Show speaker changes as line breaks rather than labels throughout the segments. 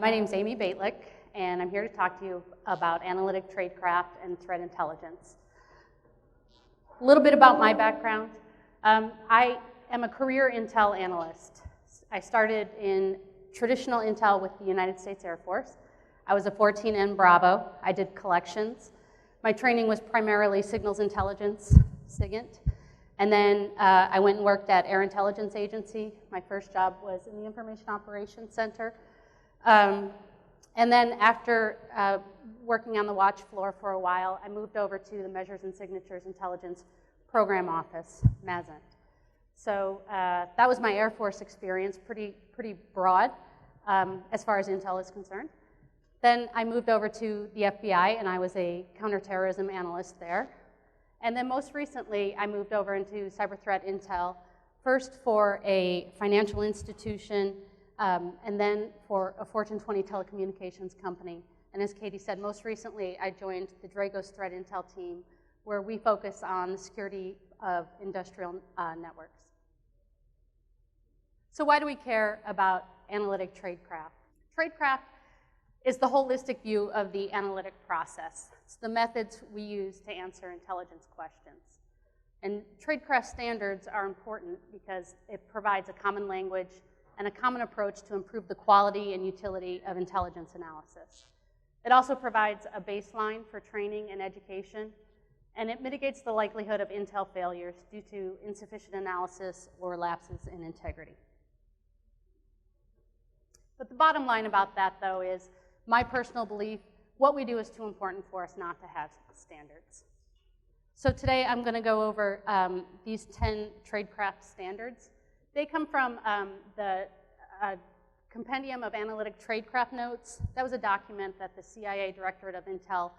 My name is Amy Bejtlich, and I'm here to talk to you about Analytic Tradecraft and threat intelligence. A little bit about my background. I am a career intel analyst. I started in traditional intel with the United States Air Force. I was a 14N Bravo. I did collections. My training was primarily signals intelligence, SIGINT. And then I went and worked at Air Intelligence Agency. My first job was in the Information Operations Center. And then after working on the watch floor for a while, I moved over to the Measures and Signatures Intelligence Program Office, MASINT. So that was my Air Force experience, pretty broad as far as intel is concerned. Then I moved over to the FBI, and I was a counterterrorism analyst there. And then most recently, I moved over into cyber threat intel, first for a financial institution, and then for a Fortune 20 telecommunications company. And as Katie said, most recently, I joined the Dragos threat intel team, where we focus on the security of industrial networks. So why do we care about analytic tradecraft? Tradecraft is the holistic view of the analytic process. It's the methods we use to answer intelligence questions. And tradecraft standards are important because it provides a common language and a common approach to improve the quality and utility of intelligence analysis. It also provides a baseline for training and education, and it mitigates the likelihood of intel failures due to insufficient analysis or lapses in integrity. But the bottom line about that, though, is my personal belief, what we do is too important for us not to have standards. So today I'm going to go over these 10 tradecraft standards. They come from the Compendium of Analytic Tradecraft Notes. That was a document that the CIA Directorate of Intel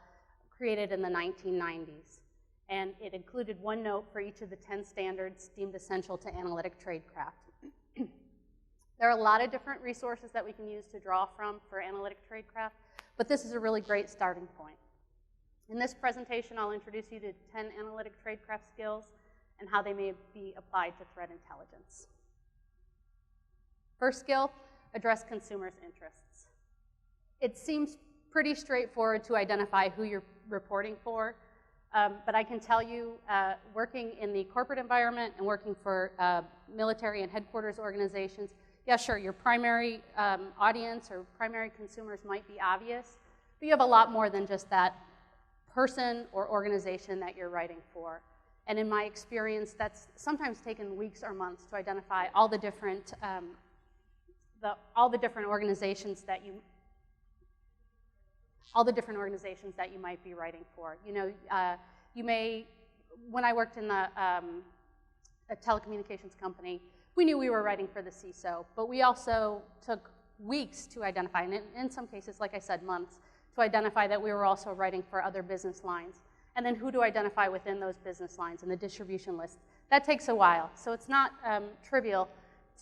created in the 1990s. And it included one note for each of the 10 standards deemed essential to analytic tradecraft. There are a lot of different resources that we can use to draw from for analytic tradecraft, but this is a really great starting point. In this presentation, I'll introduce you to 10 analytic tradecraft skills and how they may be applied to threat intelligence. First skill, address consumers' interests. It seems pretty straightforward to identify who you're reporting for, but I can tell you, working in the corporate environment and working for military and headquarters organizations, yeah, sure, your primary audience or primary consumers might be obvious, but you have a lot more than just that person or organization that you're writing for. And in my experience, that's sometimes taken weeks or months to identify all the different organizations that you might be writing for. You know, you may, when I worked in a telecommunications company, we knew we were writing for the CISO, but we also took weeks to identify, and in some cases, like I said, months, to identify that we were also writing for other business lines. And then who to identify within those business lines and the distribution list. That takes a while, so it's not trivial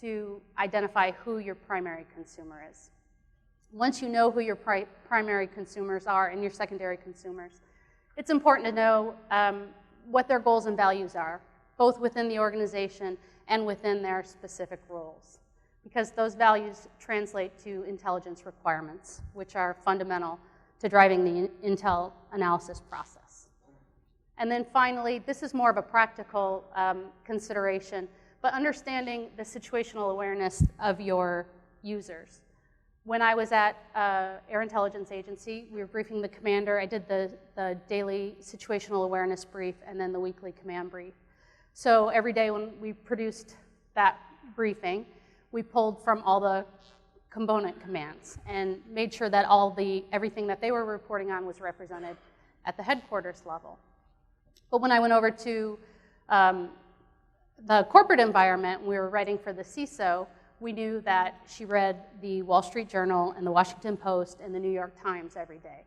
to identify who your primary consumer is. Once you know who your primary consumers are and your secondary consumers, it's important to know what their goals and values are, both within the organization and within their specific roles, because those values translate to intelligence requirements, which are fundamental to driving the intel analysis process. And then finally, this is more of a practical consideration, but understanding the situational awareness of your users. When I was at Air Intelligence Agency, we were briefing the commander. I did the daily situational awareness brief and then the weekly command brief. So every day when we produced that briefing, we pulled from all the component commands and made sure that everything that they were reporting on was represented at the headquarters level. But when I went over to the corporate environment, we were writing for the CISO, we knew that she read the Wall Street Journal and the Washington Post and the New York Times every day.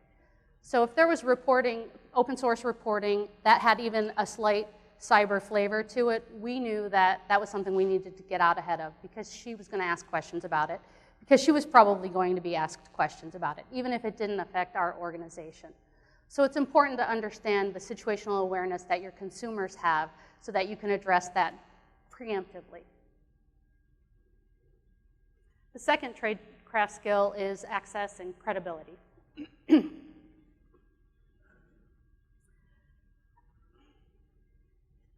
So if there was reporting, open source reporting, that had even a slight cyber flavor to it, we knew that that was something we needed to get out ahead of because she was going to ask questions about it, because she was probably going to be asked questions about it, even if it didn't affect our organization. So it's important to understand the situational awareness that your consumers have so that you can address that preemptively. The second craft skill is access and credibility.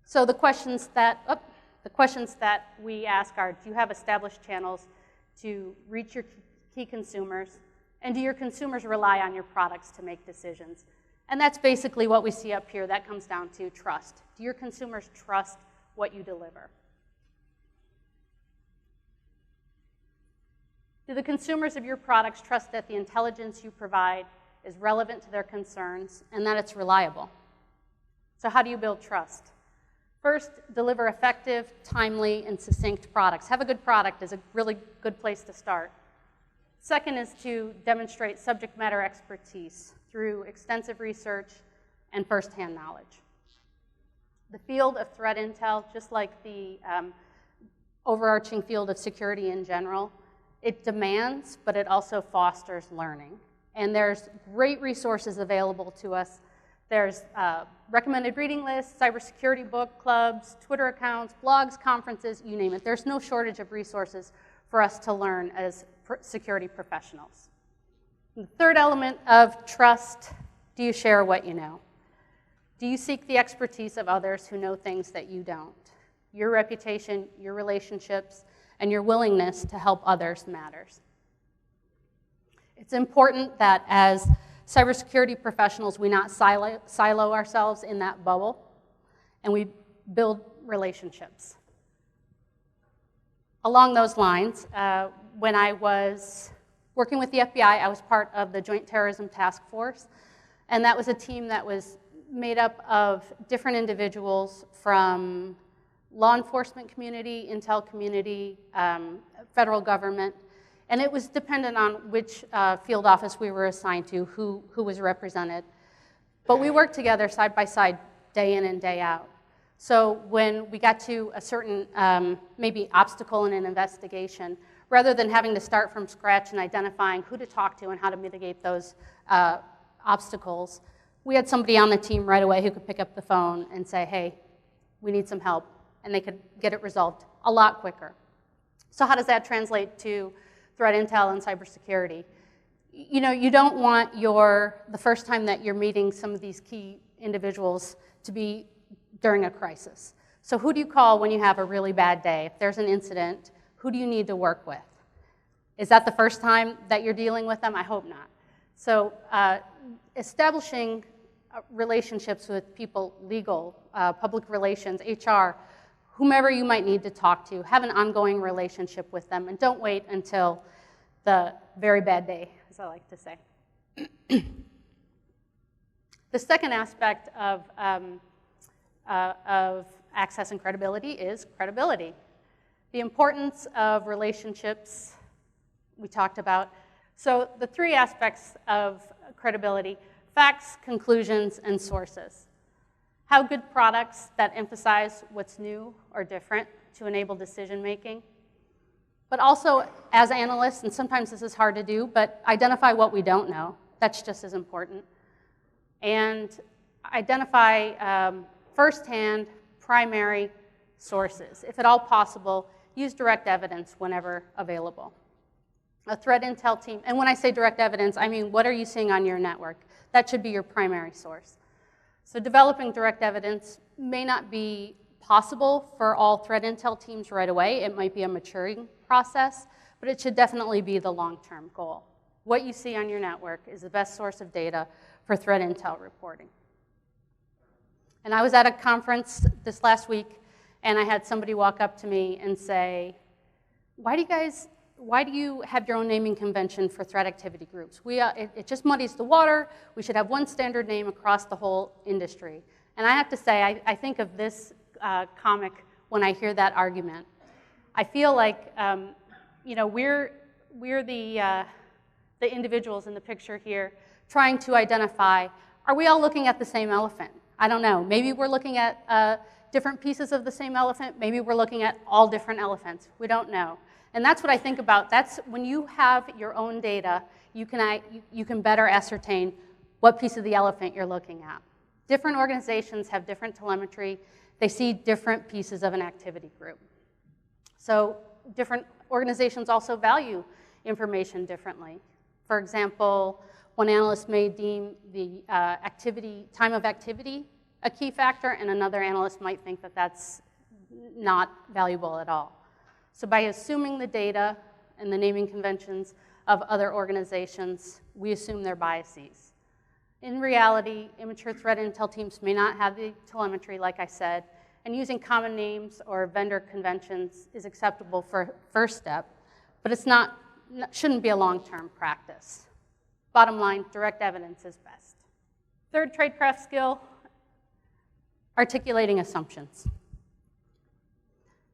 So the questions that we ask are, do you have established channels to reach your key consumers? And do your consumers rely on your products to make decisions? And that's basically what we see up here. That comes down to trust. Do your consumers trust what you deliver? Do the consumers of your products trust that the intelligence you provide is relevant to their concerns and that it's reliable? So how do you build trust? First, deliver effective, timely, and succinct products. Have a good product is a really good place to start. Second is to demonstrate subject matter expertise through extensive research and firsthand knowledge. The field of threat intel, just like the overarching field of security in general, it demands, but it also fosters learning. And there's great resources available to us. There's recommended reading lists, cybersecurity book clubs, Twitter accounts, blogs, conferences, you name it. There's no shortage of resources for us to learn as security professionals. And the third element of trust, do you share what you know? Do you seek the expertise of others who know things that you don't? Your reputation, your relationships, and your willingness to help others matters. It's important that as cybersecurity professionals, we not silo ourselves in that bubble, and we build relationships. Along those lines, when I was working with the FBI, I was part of the Joint Terrorism Task Force, and that was a team that was made up of different individuals from law enforcement community, intel community, federal government, and it was dependent on which field office we were assigned to, who was represented. But we worked together side by side, day in and day out. So when we got to a certain maybe obstacle in an investigation, rather than having to start from scratch and identifying who to talk to and how to mitigate those obstacles, we had somebody on the team right away who could pick up the phone and say, hey, we need some help, and they could get it resolved a lot quicker. So how does that translate to threat intel and cybersecurity? You know, you don't want the first time that you're meeting some of these key individuals to be during a crisis. So who do you call when you have a really bad day? If there's an incident, who do you need to work with? Is that the first time that you're dealing with them? I hope not. So establishing relationships with people, legal, public relations, HR, whomever you might need to talk to, have an ongoing relationship with them, and don't wait until the very bad day, as I like to say. The second aspect of access and credibility is credibility. The importance of relationships we talked about. So the three aspects of credibility: facts, conclusions, and sources. Have good products that emphasize what's new or different to enable decision making. But also, as analysts, and sometimes this is hard to do, but identify what we don't know. That's just as important. And identify firsthand, primary sources. If at all possible, use direct evidence whenever available. A threat intel team, and when I say direct evidence, I mean what are you seeing on your network? That should be your primary source. So developing direct evidence may not be possible for all threat intel teams right away. It might be a maturing process, but it should definitely be the long-term goal. What you see on your network is the best source of data for threat intel reporting. And I was at a conference this last week, and I had somebody walk up to me and say, why do you have your own naming convention for threat activity groups? It just muddies the water. We should have one standard name across the whole industry. And I have to say, I think of this comic when I hear that argument. I feel like we're the individuals in the picture here trying to identify, are we all looking at the same elephant? I don't know. Maybe we're looking at different pieces of the same elephant. Maybe we're looking at all different elephants. We don't know. And that's what I think about. That's when you have your own data, you can better ascertain what piece of the elephant you're looking at. Different organizations have different telemetry. They see different pieces of an activity group. So different organizations also value information differently. For example, one analyst may deem the time of activity a key factor, and another analyst might think that that's not valuable at all. So by assuming the data and the naming conventions of other organizations, we assume their biases. In reality, immature threat intel teams may not have the telemetry, like I said, and using common names or vendor conventions is acceptable for first step, but shouldn't be a long-term practice. Bottom line, direct evidence is best. Third tradecraft skill, articulating assumptions.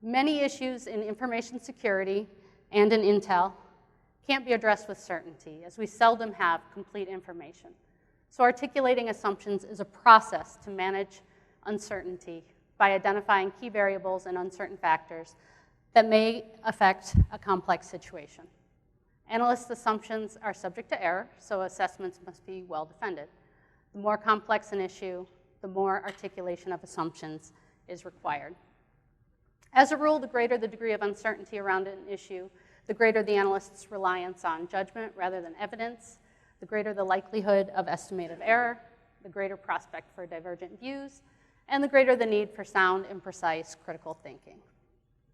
Many issues in information security and in intel can't be addressed with certainty, as we seldom have complete information. So articulating assumptions is a process to manage uncertainty by identifying key variables and uncertain factors that may affect a complex situation. Analyst assumptions are subject to error, so assessments must be well defended. The more complex an issue, the more articulation of assumptions is required. As a rule, the greater the degree of uncertainty around an issue, the greater the analyst's reliance on judgment rather than evidence, the greater the likelihood of estimative error, the greater prospect for divergent views, and the greater the need for sound and precise critical thinking.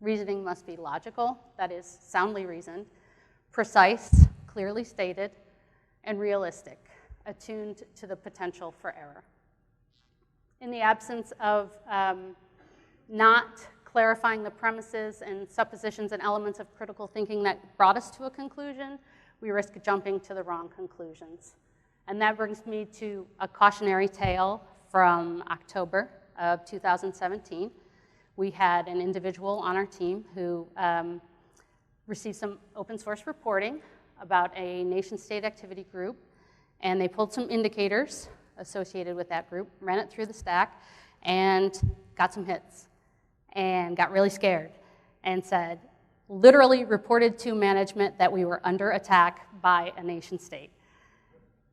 Reasoning must be logical, that is, soundly reasoned, precise, clearly stated, and realistic, attuned to the potential for error. In the absence of not clarifying the premises and suppositions and elements of critical thinking that brought us to a conclusion, we risk jumping to the wrong conclusions. And that brings me to a cautionary tale from October of 2017. We had an individual on our team who received some open source reporting about a nation-state activity group, and they pulled some indicators associated with that group, ran it through the stack, and got some hits, and got really scared, and said, literally reported to management that we were under attack by a nation-state.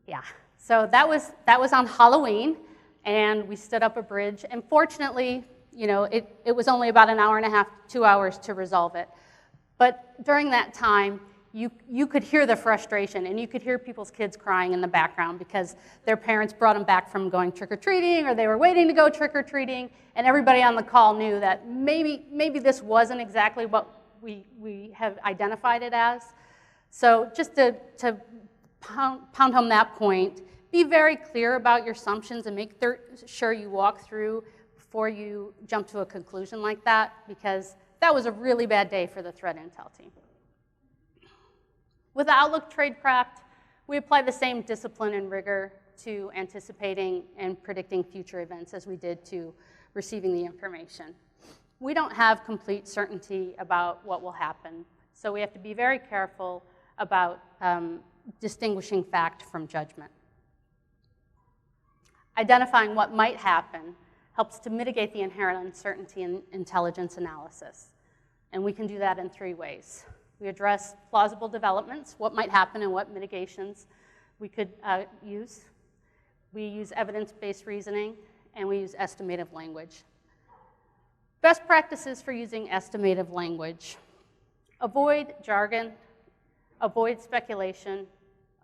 Yeah, so that was on Halloween, and we stood up a bridge, and fortunately, you know, it was only about an hour and a half, 2 hours to resolve it. But during that time, you could hear the frustration, and you could hear people's kids crying in the background because their parents brought them back from going trick-or-treating, or they were waiting to go trick-or-treating, and everybody on the call knew that maybe this wasn't exactly what we have identified it as. So just to pound home that point, be very clear about your assumptions and make sure you walk through before you jump to a conclusion like that, because that was a really bad day for the threat intel team. With the Outlook Tradecraft, we apply the same discipline and rigor to anticipating and predicting future events as we did to receiving the information. We don't have complete certainty about what will happen, so we have to be very careful about distinguishing fact from judgment. Identifying what might happen helps to mitigate the inherent uncertainty in intelligence analysis, and we can do that in 3 ways. We address plausible developments, what might happen and what mitigations we could use. We use evidence-based reasoning, and we use estimative language. Best practices for using estimative language: avoid jargon, avoid speculation,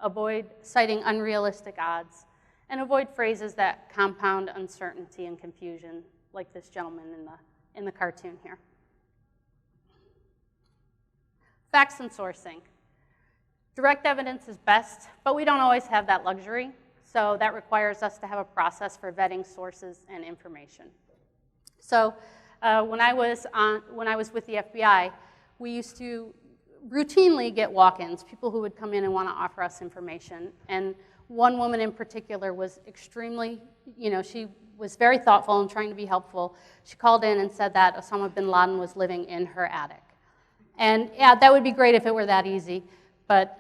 avoid citing unrealistic odds, and avoid phrases that compound uncertainty and confusion, like this gentleman in the cartoon here. Facts and sourcing. Direct evidence is best, but we don't always have that luxury, so that requires us to have a process for vetting sources and information. So when I was with the FBI, we used to routinely get walk-ins, people who would come in and want to offer us information. And one woman in particular was extremely, she was very thoughtful and trying to be helpful. She called in and said that Osama bin Laden was living in her attic. And yeah, that would be great if it were that easy. But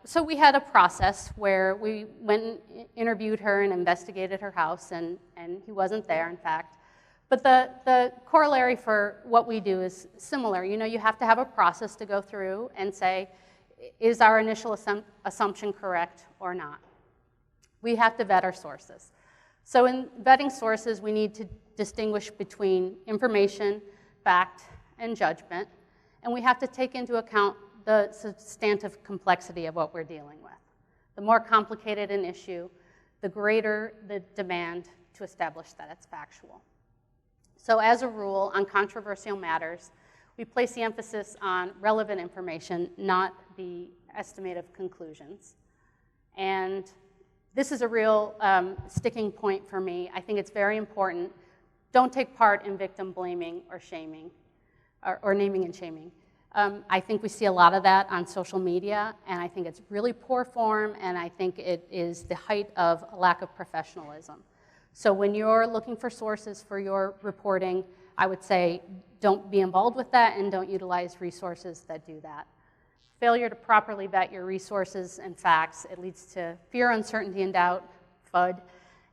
so we had a process where we went and interviewed her and investigated her house, and he wasn't there, in fact. But the corollary for what we do is similar. You have to have a process to go through and say, is our initial assumption correct or not? We have to vet our sources. So in vetting sources, we need to distinguish between information, fact, and judgment. And we have to take into account the substantive complexity of what we're dealing with. The more complicated an issue, the greater the demand to establish that it's factual. So as a rule, on controversial matters, we place the emphasis on relevant information, not the estimative conclusions. And this is a real sticking point for me. I think it's very important. Don't take part in victim blaming or shaming, or naming and shaming. I think we see a lot of that on social media, and I think it's really poor form, and I think it is the height of a lack of professionalism. So when you're looking for sources for your reporting, I would say don't be involved with that and don't utilize resources that do that. Failure to properly vet your resources and facts, it leads to fear, uncertainty, and doubt, FUD,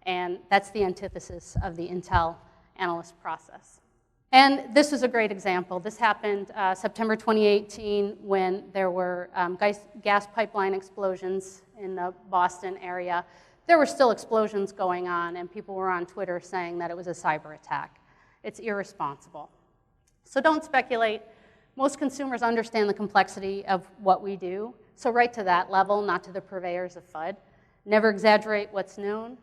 and that's the antithesis of the Intel analyst process. And this is a great example. This happened September 2018 when there were gas pipeline explosions in the Boston area. There were still explosions going on, and people were on Twitter saying that it was a cyber attack. It's irresponsible. So don't speculate. Most consumers understand the complexity of what we do, so write to that level, not to the purveyors of FUD. Never exaggerate what's known,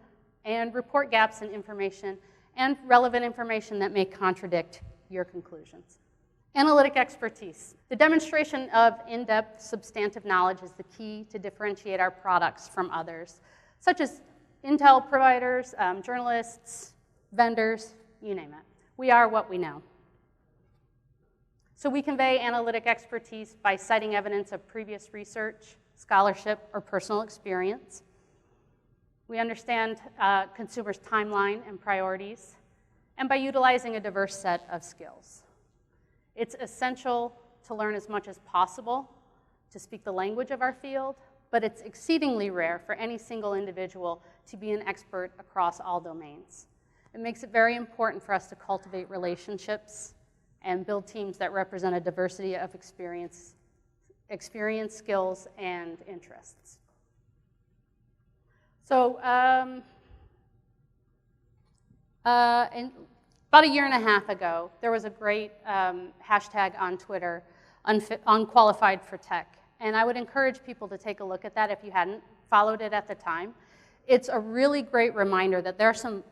and report gaps in information and relevant information that may contradict your conclusions. Analytic expertise. The demonstration of in-depth substantive knowledge is the key to differentiate our products from others, such as intel providers, journalists, vendors, you name it. We are what we know. So we convey analytic expertise by citing evidence of previous research, scholarship, or personal experience. We understand consumers' timeline and priorities, and by utilizing a diverse set of skills. It's essential to learn as much as possible to speak the language of our field, but it's exceedingly rare for any single individual to be an expert across all domains. It makes it very important for us to cultivate relationships and build teams that represent a diversity of experience, skills, and interests. So about a year and a half ago, there was a great hashtag on Twitter, unqualified for tech. And I would encourage people to take a look at that if you hadn't followed it at the time. It's a really great reminder that there are some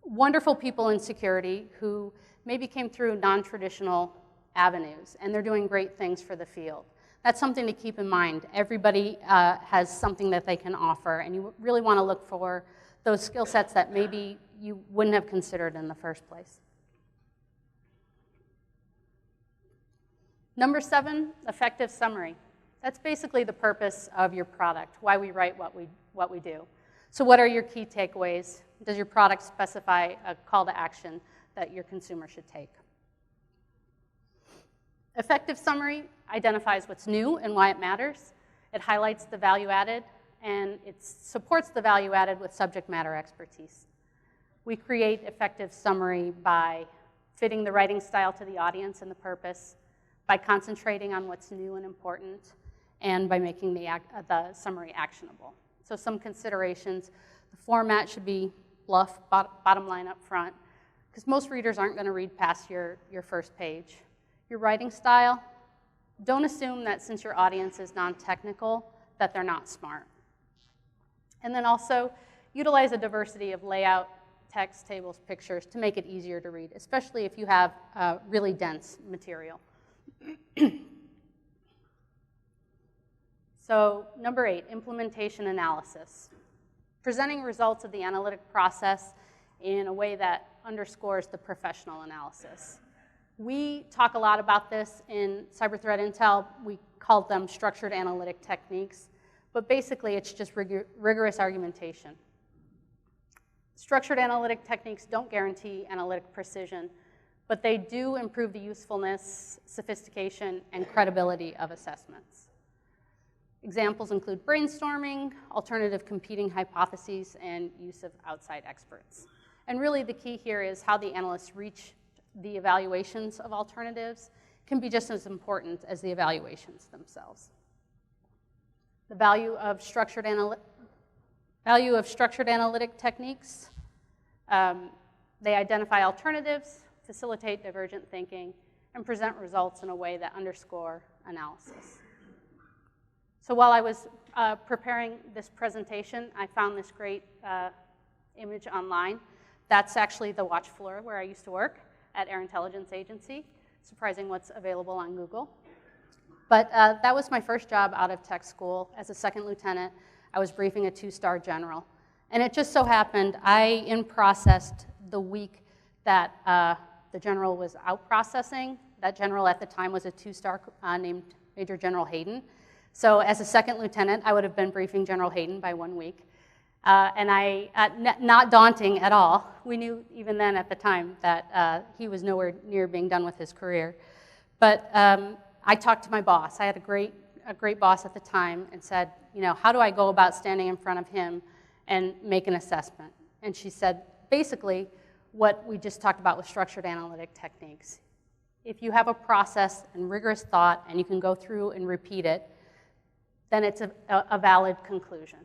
wonderful people in security who maybe came through non-traditional avenues, and they're doing great things for the field. That's something to keep in mind. Everybody has something that they can offer, and you really want to look for those skill sets that maybe you wouldn't have considered in the first place. Number 7, effective summary. That's basically the purpose of your product, why we write what we do. So what are your key takeaways? Does your product specify a call to action that your consumer should take? Effective summary identifies what's new and why it matters. It highlights the value added, and it supports the value added with subject matter expertise. We create effective summary by fitting the writing style to the audience and the purpose, by concentrating on what's new and important, and by making the summary actionable. So some considerations: the format should be bluff, bottom line up front, because most readers aren't going to read past your first page. Your writing style, don't assume that since your audience is non-technical, that they're not smart. And then also, utilize a diversity of layout, text, tables, pictures to make it easier to read, especially if you have really dense material. So, number 8, implementation analysis. Presenting results of the analytic process in a way that underscores the professional analysis. We talk a lot about this in cyber threat intel. We call them structured analytic techniques, but basically it's just rigorous argumentation. Structured analytic techniques don't guarantee analytic precision, but they do improve the usefulness, sophistication, and credibility of assessments. Examples include brainstorming, alternative competing hypotheses, and use of outside experts. And really the key here is how the analysts reach the evaluations of alternatives can be just as important as the evaluations themselves. The value of structured analytic techniques. They identify alternatives, facilitate divergent thinking, and present results in a way that underscore analysis. So while I was preparing this presentation, I found this great image online. That's actually the watch floor where I used to work at Air Intelligence Agency. Surprising what's available on Google. But that was my first job out of tech school. As a second lieutenant, I was briefing a 2-star general. And it just so happened I in-processed the week that the general was out processing. That general at the time was a 2-star named Major General Hayden. So as a second lieutenant, I would have been briefing General Hayden by 1 week. And not daunting at all. We knew even then at the time that he was nowhere near being done with his career. But I talked to my boss. I had a great boss at the time and said, you know, how do I go about standing in front of him and make an assessment? And she said, basically, what we just talked about with structured analytic techniques. If you have a process and rigorous thought and you can go through and repeat it, then it's a valid conclusion.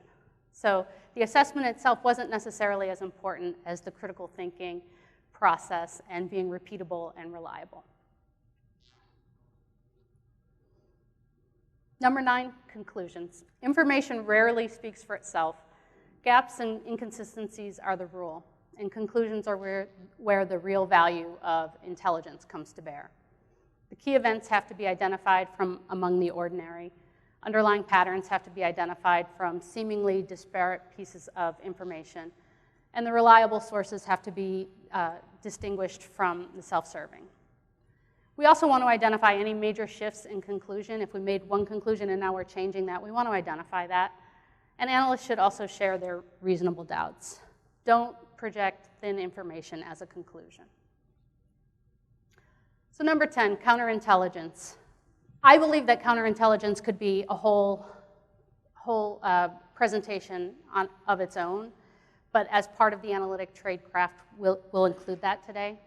So the assessment itself wasn't necessarily as important as the critical thinking process and being repeatable and reliable. Number 9, conclusions. Information rarely speaks for itself. Gaps and inconsistencies are the rule, and conclusions are where the real value of intelligence comes to bear. The key events have to be identified from among the ordinary. Underlying patterns have to be identified from seemingly disparate pieces of information, and the reliable sources have to be distinguished from the self-serving. We also want to identify any major shifts in conclusion. If we made one conclusion and now we're changing that, we want to identify that. And analysts should also share their reasonable doubts. Don't project thin information as a conclusion. So number 10, counterintelligence. I believe that counterintelligence could be a whole presentation of its own, but as part of the Analytic Tradecraft, we'll include that today.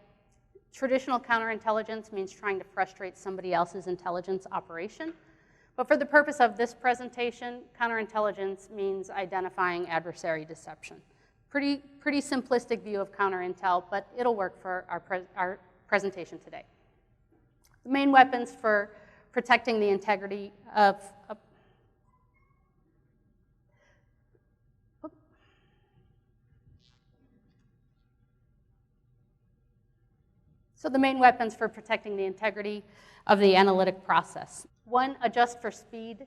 Traditional counterintelligence means trying to frustrate somebody else's intelligence operation, but for the purpose of this presentation, counterintelligence means identifying adversary deception. Pretty simplistic view of counterintel, but it'll work for our presentation today. The main weapons for protecting the integrity of So the main weapons for protecting the integrity of the analytic process. 1, adjust for speed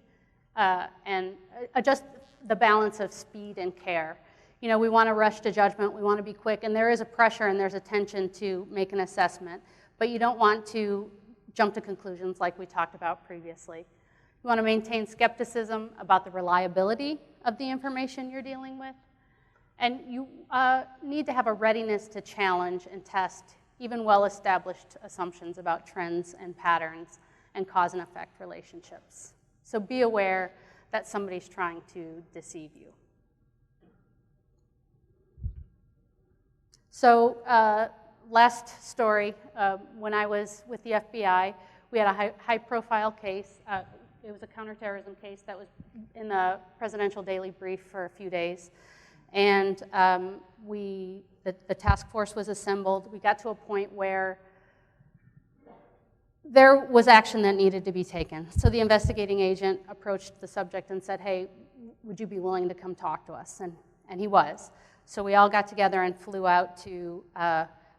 and adjust the balance of speed and care. You know, we want to rush to judgment, we want to be quick, and there is a pressure and there's a tension to make an assessment, but you don't want to jump to conclusions like we talked about previously. You want to maintain skepticism about the reliability of the information you're dealing with, and you need to have a readiness to challenge and test even well-established assumptions about trends and patterns and cause and effect relationships. So be aware that somebody's trying to deceive you. So last story, when I was with the FBI, we had a high-profile case. It was a counterterrorism case that was in the presidential daily brief for a few days. And the task force was assembled. We got to a point where there was action that needed to be taken. So the investigating agent approached the subject and said, hey, would you be willing to come talk to us? And he was. So we all got together and flew out to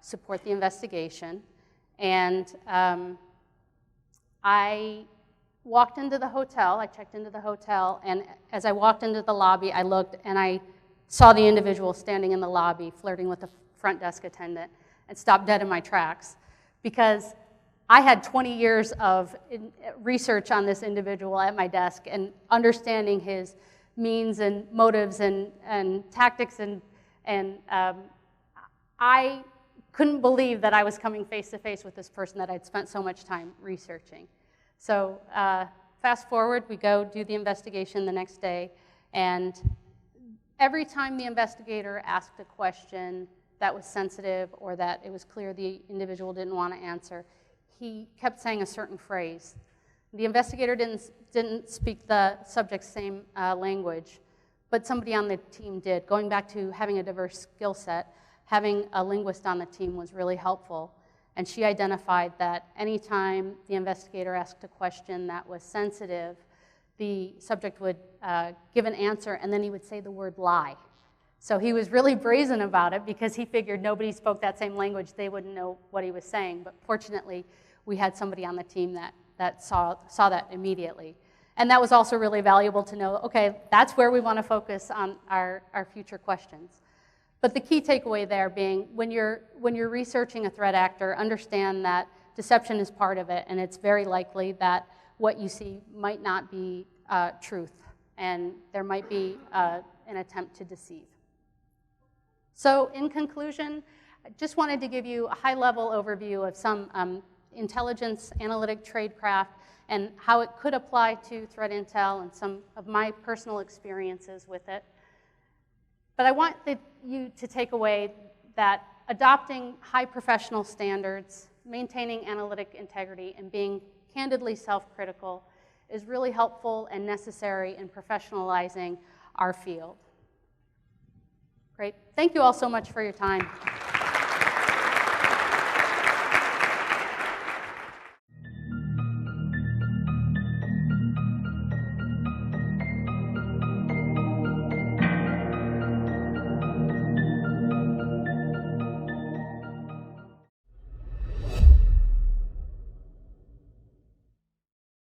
support the investigation. And I walked into the hotel. I checked into the hotel. And as I walked into the lobby, I looked and I saw the individual standing in the lobby flirting with the front desk attendant and stopped dead in my tracks because I had 20 years of research on this individual at my desk and understanding his means and motives and tactics, and I couldn't believe that I was coming face to face with this person that I'd spent so much time researching. So fast forward, we go do the investigation the next day, and every time the investigator asked a question that was sensitive or that it was clear the individual didn't want to answer, he kept saying a certain phrase. The investigator didn't speak the subject's same language, but somebody on the team did. Going back to having a diverse skill set, having a linguist on the team was really helpful. And she identified that anytime the investigator asked a question that was sensitive, the subject would give an answer, and then he would say the word lie. So he was really brazen about it because he figured nobody spoke that same language, they wouldn't know what he was saying. But fortunately, we had somebody on the team that saw that immediately. And that was also really valuable to know, okay, that's where we want to focus on our future questions. But the key takeaway there being, when you're researching a threat actor, understand that deception is part of it, and it's very likely that what you see might not be truth, and there might be an attempt to deceive. So in conclusion, I just wanted to give you a high-level overview of some intelligence, analytic tradecraft, and how it could apply to threat intel and some of my personal experiences with it. But I want you to take away that adopting high professional standards, maintaining analytic integrity, and being candidly self-critical is really helpful and necessary in professionalizing our field. Great. Thank you all so much for your time.